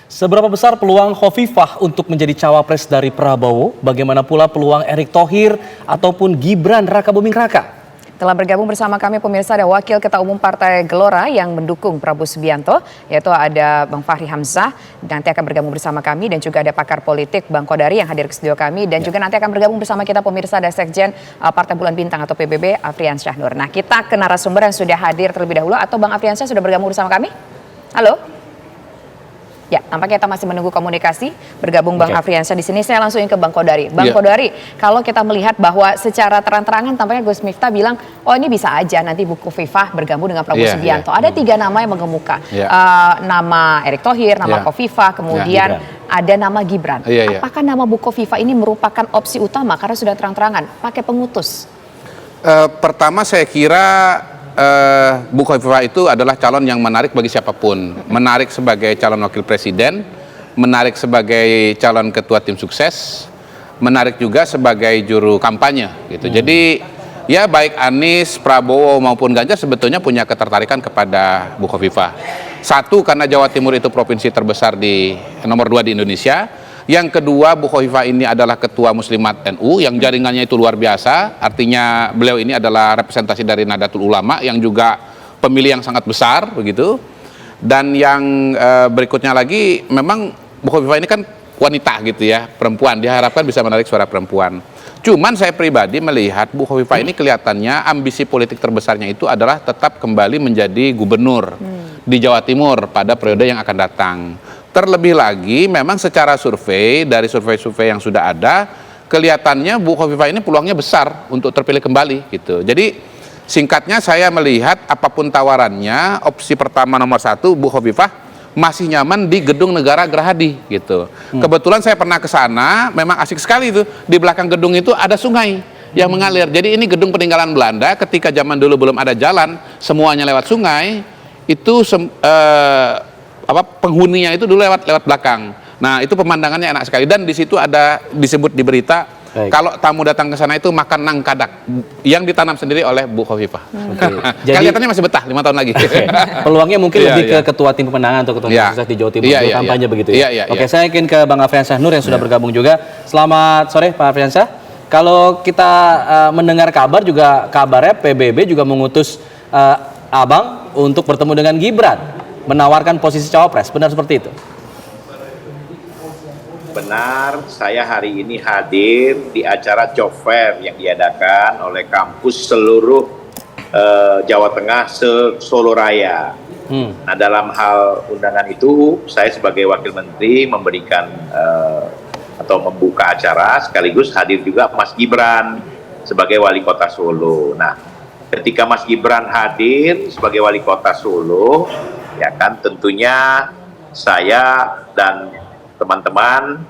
Seberapa besar peluang Khofifah untuk menjadi cawapres dari Prabowo? Bagaimana pula peluang Erick Thohir ataupun Gibran Rakabuming Raka? Telah bergabung bersama kami pemirsa ada Wakil Ketua Umum Partai Gelora yang mendukung Prabowo Subianto, yaitu ada Bang Fahri Hamzah, nanti akan bergabung bersama kami, dan juga ada pakar politik Bang Kodari yang hadir ke studio kami, dan juga nanti akan bergabung bersama kita pemirsa ada Sekjen Partai Bulan Bintang atau PBB Afrian Syahnur. Nah, kita ke narasumber yang sudah hadir terlebih dahulu, atau Bang Afrian Syah sudah bergabung bersama kami? Halo? Ya, tampaknya kita masih menunggu komunikasi. Bergabung Bang Afriansyah di sini. Saya langsung ke Bang Kodari. Bang Kodari, kalau kita melihat bahwa secara terang-terangan tampaknya Gus Miftah bilang, oh ini bisa aja nanti Bu Khofifah bergabung dengan Prabowo Subianto. Ada 3 nama yang mengemuka. Nama Erick Thohir, nama Khofifah, kemudian ada nama Gibran. Apakah nama Bu Khofifah ini merupakan opsi utama karena sudah terang-terangan pakai pengutus? Pertama saya kira Bu Khofifah itu adalah calon yang menarik bagi siapapun. Menarik sebagai calon wakil presiden, menarik sebagai calon ketua tim sukses, menarik juga sebagai juru kampanye gitu. Jadi ya baik Anies, Prabowo maupun Ganjar sebetulnya punya ketertarikan kepada Bu Khofifah. Satu, karena Jawa Timur itu provinsi terbesar di nomor 2 di Indonesia. Yang kedua, Bu Khofifah ini adalah ketua Muslimat NU yang jaringannya itu luar biasa. Artinya beliau ini adalah representasi dari Nahdlatul Ulama yang juga pemilih yang sangat besar begitu. Dan yang berikutnya lagi, memang Bu Khofifah ini kan wanita gitu ya, perempuan, diharapkan bisa menarik suara perempuan. Cuman saya pribadi melihat Bu Khofifah ini kelihatannya ambisi politik terbesarnya itu adalah tetap kembali menjadi gubernur di Jawa Timur pada periode yang akan datang. Terlebih lagi memang secara survei, dari survei-survei yang sudah ada, kelihatannya Bu Khofifah ini peluangnya besar untuk terpilih kembali gitu. Jadi singkatnya saya melihat apapun tawarannya, opsi pertama nomor 1 Bu Khofifah masih nyaman di Gedung Negara Gerahadi gitu. Kebetulan saya pernah ke sana, memang asik sekali itu. Di belakang gedung itu ada sungai yang mengalir. Jadi ini gedung peninggalan Belanda ketika zaman dulu belum ada jalan, semuanya lewat sungai. Itu penghuninya itu dulu lewat belakang. Nah, itu pemandangannya enak sekali, dan di situ ada disebut di berita kalau tamu datang ke sana itu makan nangkadak yang ditanam sendiri oleh Bu Khofifah. Jadi kelihatannya masih betah 5 tahun lagi. Peluangnya mungkin lebih ke ketua tim pemenangan atau ketua tim sukses di Jawa Timur, kampanye begitu ya. Oke, saya ingin ke Bang Afrian Syahnur yang sudah bergabung juga. Selamat sore Pak Afrian Syah. Kalau kita mendengar kabar juga, kabarnya PBB juga mengutus Abang untuk bertemu dengan Gibran, menawarkan posisi cawapres, benar seperti itu? Benar, saya hari ini hadir di acara job fair yang diadakan oleh kampus seluruh Jawa Tengah Solo Raya. Nah, dalam hal undangan itu, saya sebagai Wakil Menteri memberikan atau membuka acara, sekaligus hadir juga Mas Gibran sebagai Wali Kota Solo. Nah, ketika Mas Gibran hadir sebagai Wali Kota Solo, ya kan tentunya saya dan teman-teman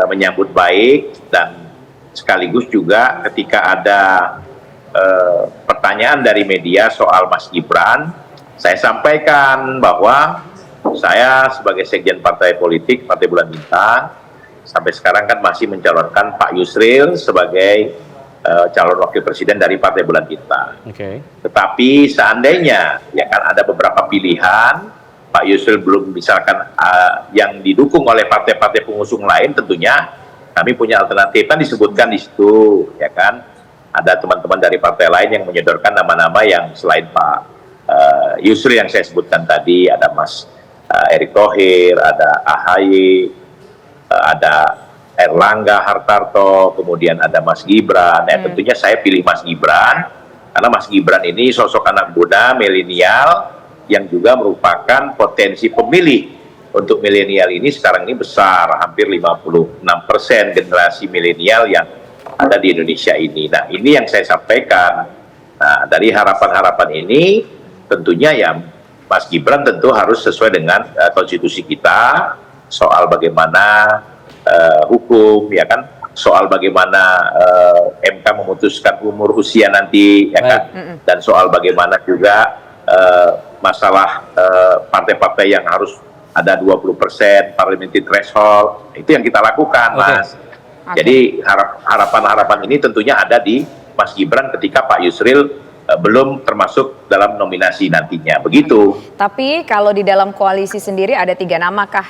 menyambut baik, dan sekaligus juga ketika ada pertanyaan dari media soal Mas Gibran, saya sampaikan bahwa saya sebagai Sekjen Partai Politik Partai Bulan Bintang sampai sekarang kan masih mencalonkan Pak Yusril sebagai calon wakil presiden dari Partai Bulan Bintang. Tetapi seandainya ya kan ada beberapa pilihan, Pak Yusril belum misalkan yang didukung oleh partai-partai pengusung lain, tentunya kami punya alternatif. Kan disebutkan di situ, ya kan, ada teman-teman dari partai lain yang menyodorkan nama-nama yang selain Pak Yusril yang saya sebutkan tadi, ada Mas Erick Thohir, ada AHY, ada Erlangga Hartarto, kemudian ada Mas Gibran. Ya, tentunya saya pilih Mas Gibran karena Mas Gibran ini sosok anak muda milenial yang juga merupakan potensi pemilih. Untuk milenial ini sekarang ini besar, hampir 56% generasi milenial yang ada di Indonesia ini. Nah, ini yang saya sampaikan. Nah, dari harapan-harapan ini tentunya ya Mas Gibran tentu harus sesuai dengan konstitusi kita, soal bagaimana hukum, ya kan, soal bagaimana MK memutuskan umur usia nanti, ya kan, dan soal bagaimana juga masalah partai-partai yang harus ada 20% parliamentary threshold, itu yang kita lakukan, Mas. Jadi harapan-harapan ini tentunya ada di Mas Gibran ketika Pak Yusril belum termasuk dalam nominasi nantinya, begitu. Tapi kalau di dalam koalisi sendiri ada 3 nama kah?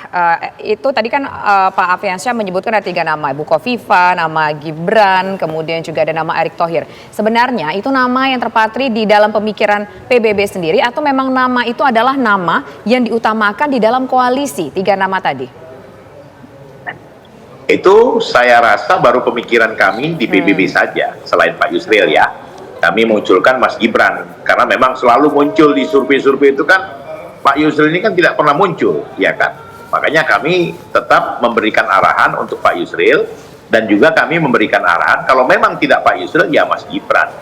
Itu tadi kan Pak Afriansyah menyebutkan ada 3 nama, Ibu Kofifa, nama Gibran, kemudian juga ada nama Erick Thohir. Sebenarnya itu nama yang terpatri di dalam pemikiran PBB sendiri atau memang nama itu adalah nama yang diutamakan di dalam koalisi 3 nama tadi? Itu saya rasa baru pemikiran kami di PBB saja, selain Pak Yusril ya. Kami munculkan Mas Gibran, karena memang selalu muncul di survei-survei itu kan, Pak Yusril ini kan tidak pernah muncul, ya kan. Makanya kami tetap memberikan arahan untuk Pak Yusril, dan juga kami memberikan arahan, kalau memang tidak Pak Yusril, ya Mas Gibran.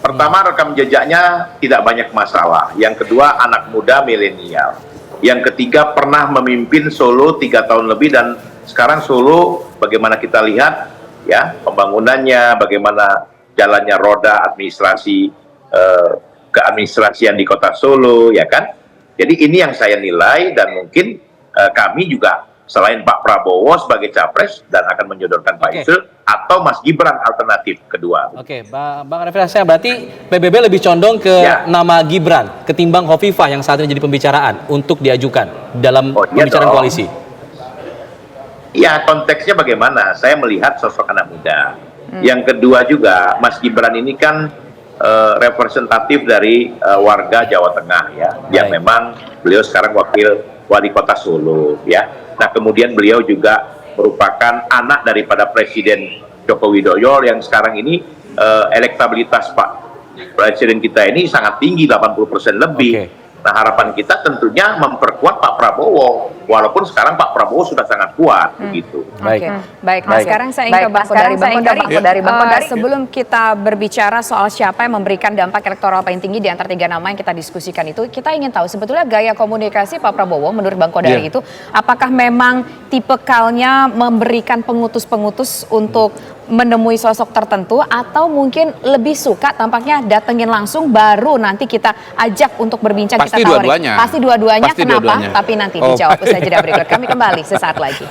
Pertama, rekam jejaknya tidak banyak masalah. Yang kedua, anak muda milenial. Yang ketiga, pernah memimpin Solo 3 tahun lebih, dan sekarang Solo, bagaimana kita lihat, ya pembangunannya, bagaimana jalannya roda administrasi keadministrasian di kota Solo, ya kan. Jadi ini yang saya nilai, dan mungkin kami juga selain Pak Prabowo sebagai capres dan akan menyodorkan Pak Yusril atau Mas Gibran alternatif kedua. Oke, Bang Refleksi, berarti PBB lebih condong ke nama Gibran ketimbang Khofifah yang saat ini jadi pembicaraan untuk diajukan dalam pembicaraan koalisi. Iya, konteksnya bagaimana? Saya melihat sosok anak muda. Yang kedua juga, Mas Gibran ini kan representatif dari warga Jawa Tengah ya, yang memang beliau sekarang wakil wali kota Solo ya. Nah, kemudian beliau juga merupakan anak daripada Presiden Joko Widodo yang sekarang ini elektabilitas Pak Presiden kita ini sangat tinggi, 80% lebih. Nah, harapan kita tentunya memperkuat Pak Prabowo, walaupun sekarang Pak Prabowo sudah sangat kuat, begitu. Baik. Nah, sekarang saya ingin ke Bang Kodari. Sebelum kita berbicara soal siapa yang memberikan dampak elektoral paling tinggi di antara 3 nama yang kita diskusikan itu, kita ingin tahu sebetulnya gaya komunikasi Pak Prabowo menurut Bang Kodari itu, apakah memang tipikalnya memberikan pengutus-pengutus untuk menemui sosok tertentu, atau mungkin lebih suka tampaknya datengin langsung baru nanti kita ajak untuk berbincang, kita tawarin. Pasti dua-duanya. Kenapa? Tapi nanti dijawab usai jeda berikut. Kami kembali sesaat lagi.